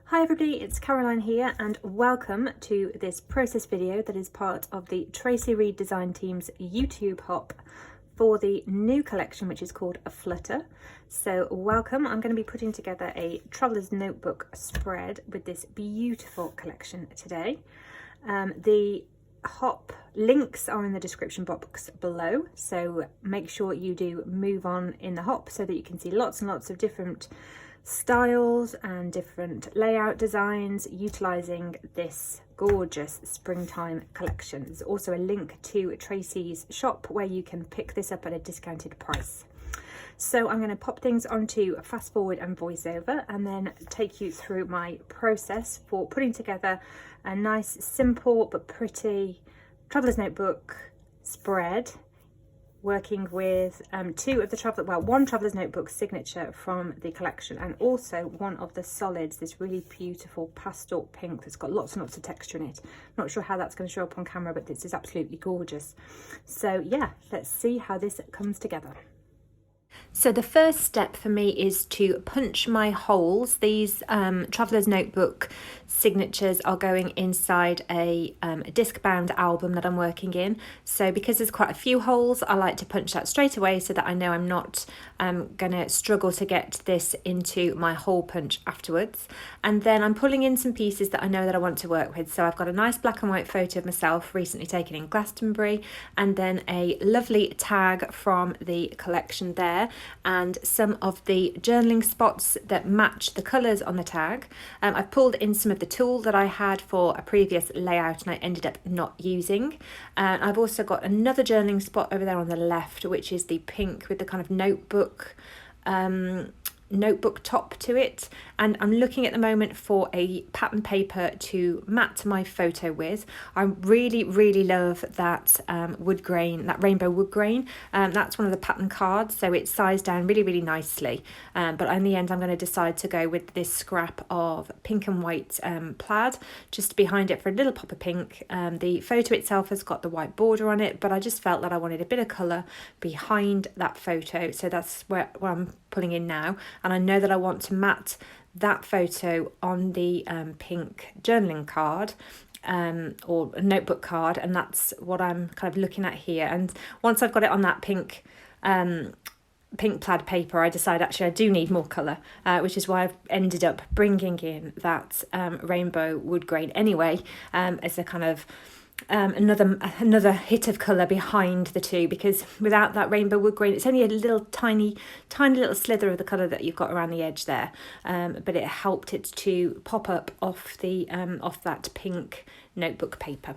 Hi everybody, it's Caroline here and welcome to this process video that is part of the Traci Reed Design team's YouTube hop for the new collection, which is called Aflutter. So welcome. I'm going to be putting together a traveller's notebook spread with this beautiful collection today. The hop links are in the description box below, so make sure you do move on in the hop so that you can see lots and lots of different styles and different layout designs utilizing this gorgeous springtime collection. There's also a link to Traci's shop where you can pick this up at a discounted price. So I'm going to pop things onto fast forward and voiceover and then take you through my process for putting together a nice, simple but pretty traveller's notebook spread, working with one traveller's notebook signature from the collection and also one of the solids, this really beautiful pastel pink that's got lots and lots of texture in it. Not sure how that's going to show up on camera, but this is absolutely gorgeous. So yeah, let's see how this comes together. So the first step for me is to punch my holes. These Traveller's Notebook signatures are going inside a disc-bound album that I'm working in. So because there's quite a few holes, I like to punch that straight away so that I know I'm not going to struggle to get this into my hole punch afterwards. And then I'm pulling in some pieces that I know that I want to work with. So I've got a nice black and white photo of myself recently taken in Glastonbury, and then a lovely tag from the collection there, and some of the journaling spots that match the colours on the tag. I've pulled in some of the tool that I had for a previous layout and I ended up not using. I've also got another journaling spot over there on the left, which is the pink with the kind of notebook top to it, and I'm looking at the moment for a pattern paper to mat my photo with. I really love that wood grain, that rainbow wood grain. That's one of the pattern cards, so it's sized down really nicely, but in the end I'm going to decide to go with this scrap of pink and white plaid just behind it for a little pop of pink. The photo itself has got the white border on it, but I just felt that I wanted a bit of colour behind that photo, so that's where I'm pulling in now. And I know that I want to mat that photo on the pink journaling card or notebook card, and that's what I'm kind of looking at here. And once I've got it on that pink plaid paper, I decide actually I do need more colour, which is why I've ended up bringing in that rainbow wood grain anyway, as a kind of another hit of colour behind the two, because without that rainbow wood grain it's only a little tiny little slither of the colour that you've got around the edge there, but it helped it to pop up off that pink notebook paper.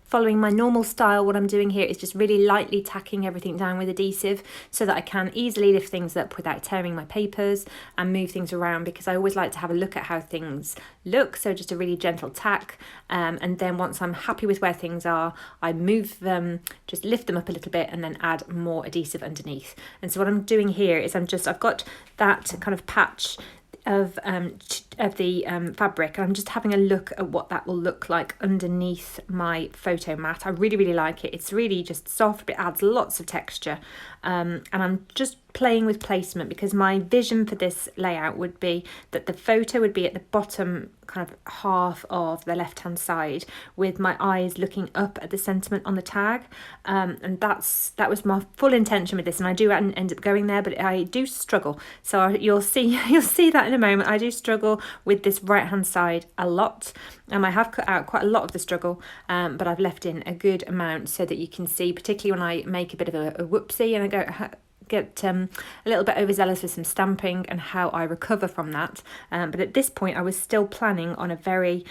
Following my normal style, what I'm doing here is just really lightly tacking everything down with adhesive so that I can easily lift things up without tearing my papers and move things around, because I always like to have a look at how things look. So just a really gentle tack, and then once I'm happy with where things are, I move them, just lift them up a little bit and then add more adhesive underneath. And so what I'm doing here is I've got that kind of patch of the fabric, and I'm just having a look at what that will look like underneath my photo mat. I really like it. It's really just soft, but it adds lots of texture, and I'm just playing with placement, because my vision for this layout would be that the photo would be at the bottom kind of half of the left hand side, with my eyes looking up at the sentiment on the tag, and that was my full intention with this, and I do end up going there, but I do struggle. So you'll see that in a moment. I do struggle with this right hand side a lot, and I have cut out quite a lot of the struggle, but I've left in a good amount so that you can see, particularly when I make a bit of a whoopsie and I get a little bit overzealous with some stamping and how I recover from that. But at this point I was still planning on a very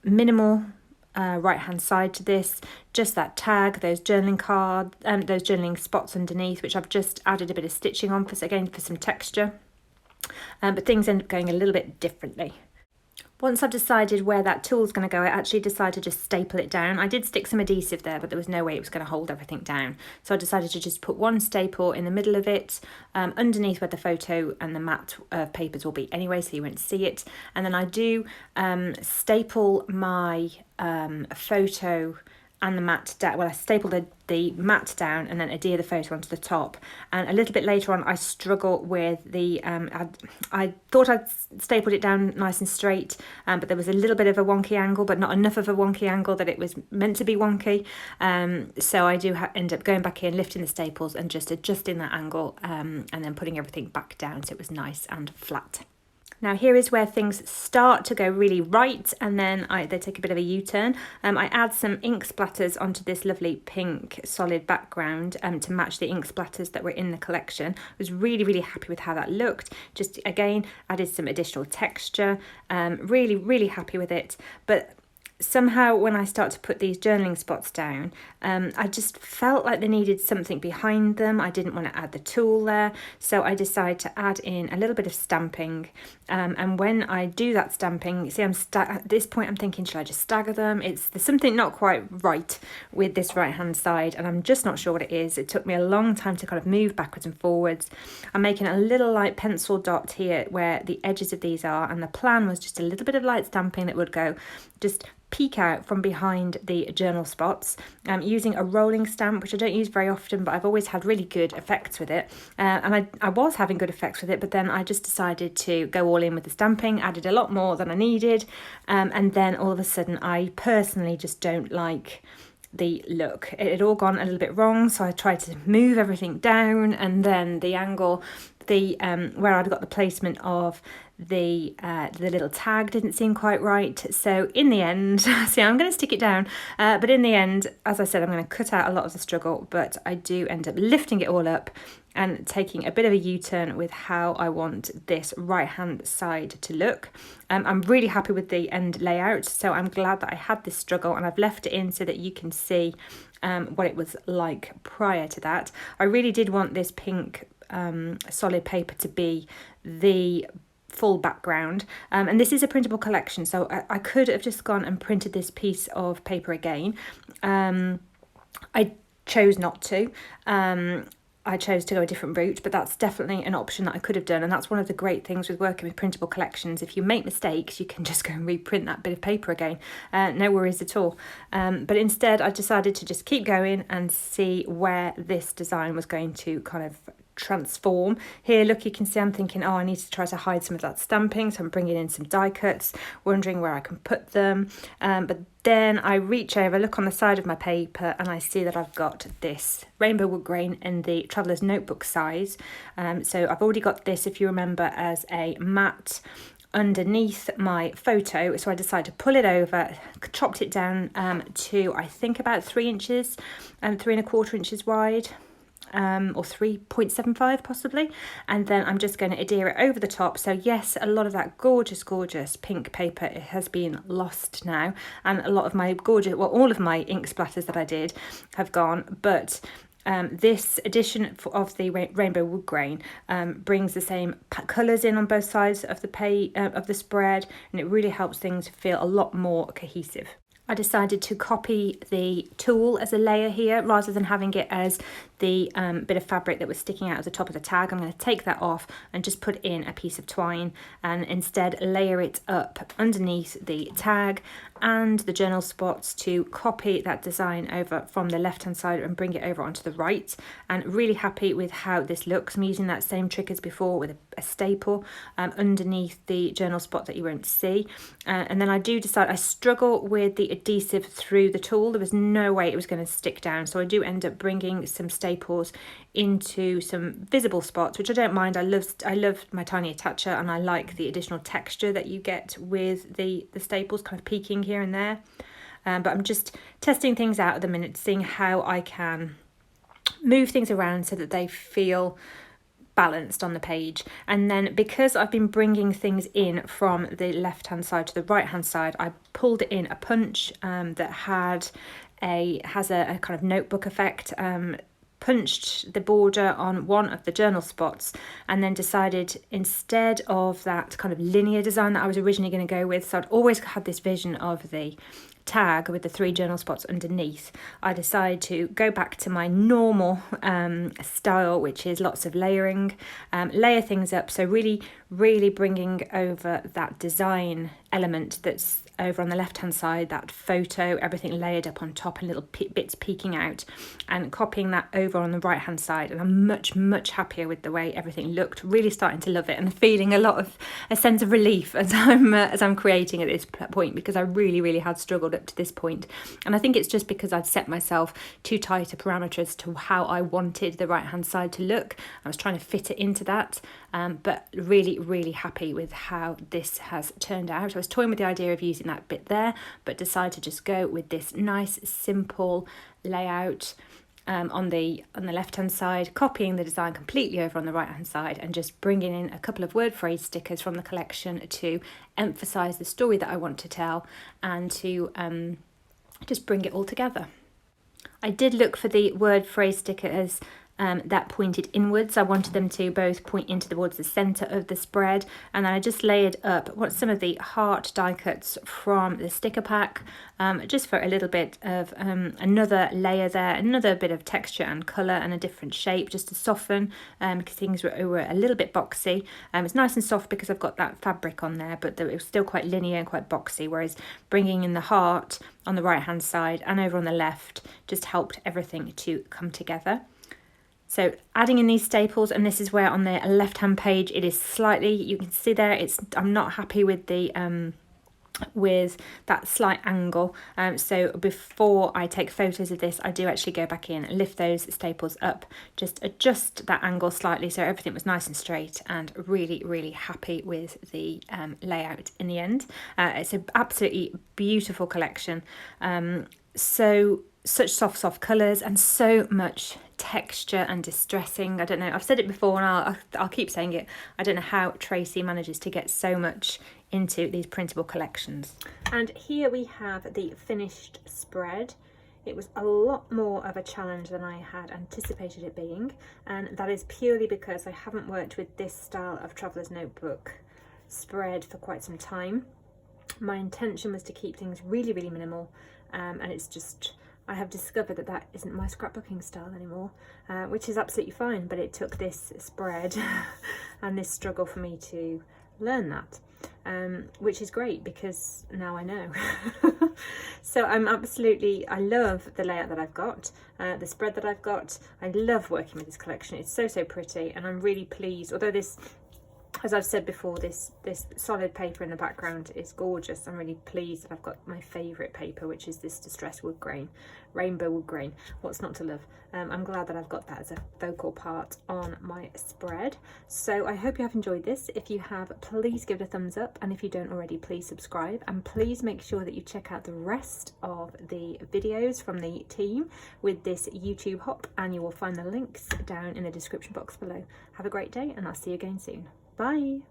minimal right hand side to this, just that tag, those journaling those journaling spots underneath, which I've just added a bit of stitching on for some texture, but things end up going a little bit differently. Once I've decided where that tool's going to go, I actually decided to just staple it down. I did stick some adhesive there, but there was no way it was going to hold everything down. So I decided to just put one staple in the middle of it, underneath where the photo and the mat of papers will be anyway, so you won't see it. And then I do staple my photo and the mat down. Well, I stapled the mat down and then adhere the photo onto the top. And a little bit later on, I struggle with the, I thought I'd stapled it down nice and straight, but there was a little bit of a wonky angle, but not enough of a wonky angle that it was meant to be wonky. So I do end up going back in, lifting the staples and just adjusting that angle, and then putting everything back down so it was nice and flat. Now here is where things start to go really right, and then they take a bit of a U-turn. I add some ink splatters onto this lovely pink solid background to match the ink splatters that were in the collection. I was really, really happy with how that looked. Just again, added some additional texture. Really, really happy with it. But somehow when I start to put these journaling spots down, I just felt like they needed something behind them. I didn't want to add the tool there, so I decided to add in a little bit of stamping. And when I do that stamping, see, at this point I'm thinking, should I just stagger them? There's something not quite right with this right hand side, and I'm just not sure what it is. It took me a long time to kind of move backwards and forwards. I'm making a little light pencil dot here where the edges of these are, and the plan was just a little bit of light stamping that would go just peek out from behind the journal spots. Using a rolling stamp, which I don't use very often, but I've always had really good effects with it. And I was having good effects with it, but then I just decided to go all in with the stamping, added a lot more than I needed. And then all of a sudden, I personally just don't like the look. It had all gone a little bit wrong, so I tried to move everything down, and then the angle, where I'd got the placement of the little tag didn't seem quite right. So in the end, see, I'm going to stick it down, but in the end, as I said, I'm going to cut out a lot of the struggle, but I do end up lifting it all up and taking a bit of a U-turn with how I want this right hand side to look. I'm really happy with the end layout, so I'm glad that I had this struggle, and I've left it in so that you can see what it was like prior to that. I really did want this pink solid paper to be the full background, and this is a printable collection, so I could have just gone and printed this piece of paper again. I chose not to. I chose to go a different route, but that's definitely an option that I could have done, and that's one of the great things with working with printable collections. If you make mistakes, you can just go and reprint that bit of paper again. No worries at all. But instead, I decided to just keep going and see where this design was going to kind of transform. Here, look, you can see I'm thinking, oh, I need to try to hide some of that stamping, so I'm bringing in some die cuts, wondering where I can put them. But then I reach over, look on the side of my paper, and I see that I've got this rainbow wood grain in the Traveller's Notebook size. So I've already got this, if you remember, as a mat underneath my photo, so I decided to pull it over, chopped it down to I think about 3 inches and 3¼ inches wide. Or 3.75 possibly, and then I'm just going to adhere it over the top. So yes, a lot of that gorgeous pink paper has been lost now, and a lot of my all of my ink splatters that I did have gone, but this edition of the rainbow wood grain brings the same colours in on both sides of the spread, and it really helps things feel a lot more cohesive. I decided to copy the tool as a layer here rather than having it as the bit of fabric that was sticking out at the top of the tag. I'm going to take that off and just put in a piece of twine, and instead layer it up underneath the tag and the journal spots to copy that design over from the left hand side and bring it over onto the right. And really happy with how this looks. I'm using that same trick as before with a staple underneath the journal spot that you won't see. And then I struggle with the adhesive through the tool. There was no way it was going to stick down, so I do end up bringing some staples into some visible spots, which I don't mind. I love my tiny attacher, and I like the additional texture that you get with the staples kind of peeking here and there. But I'm just testing things out at the minute, seeing how I can move things around so that they feel balanced on the page. And then because I've been bringing things in from the left hand side to the right hand side, I pulled in a punch that has a kind of notebook effect, punched the border on one of the journal spots, and then decided, instead of that kind of linear design that I was originally going to go with, so I'd always had this vision of the tag with the 3 journal spots underneath, I decided to go back to my normal style, which is lots of layering, layer things up, so really bringing over that design element that's over on the left hand side, that photo, everything layered up on top and little bits peeking out, and copying that over on the right hand side. And I'm much happier with the way everything looked, really starting to love it and feeling a sense of relief as I'm creating at this point, because I really had struggled up to this point. And I think it's just because I'd set myself too tight a parameters to how I wanted the right hand side to look. I was trying to fit it into that, but really happy with how this has turned out. I was toying with the idea of using that bit there, but decided to just go with this nice simple layout on the left hand side, copying the design completely over on the right hand side, and just bringing in a couple of word phrase stickers from the collection to emphasize the story that I want to tell, and to just bring it all together. I did look for the word phrase stickers that pointed inwards. I wanted them to both point into towards the centre of the spread, and then I just layered up some of the heart die cuts from the sticker pack, just for a little bit of another layer there, another bit of texture and colour and a different shape, just to soften, because things were a little bit boxy. It's nice and soft because I've got that fabric on there, but it was still quite linear and quite boxy, whereas bringing in the heart on the right hand side and over on the left just helped everything to come together. So adding in these staples, and this is where on the left hand page it is slightly, you can see there, I'm not happy with the with that slight angle, so before I take photos of this, I do actually go back in and lift those staples up, just adjust that angle slightly so everything was nice and straight, and really happy with the layout in the end. It's an absolutely beautiful collection, such soft colours and so much texture and distressing. I don't know, I've said it before and I'll keep saying it, I don't know how Traci manages to get so much into these printable collections. And here we have the finished spread. It was a lot more of a challenge than I had anticipated it being, and that is purely because I haven't worked with this style of traveller's notebook spread for quite some time. My intention was to keep things really minimal, and it's just, I have discovered that isn't my scrapbooking style anymore, which is absolutely fine, but it took this spread and this struggle for me to learn that, which is great because now I know. So I love the layout that I've got, the spread that I've got. I love working with this collection. It's so pretty, and I'm really pleased, although this, as I've said before, this solid paper in the background is gorgeous. I'm really pleased that I've got my favourite paper, which is this distressed wood grain, rainbow wood grain. What's not to love? I'm glad that I've got that as a focal part on my spread. So I hope you have enjoyed this. If you have, please give it a thumbs up, and if you don't already, please subscribe, and please make sure that you check out the rest of the videos from the team with this YouTube hop, and you will find the links down in the description box below. Have a great day, and I'll see you again soon. Bye.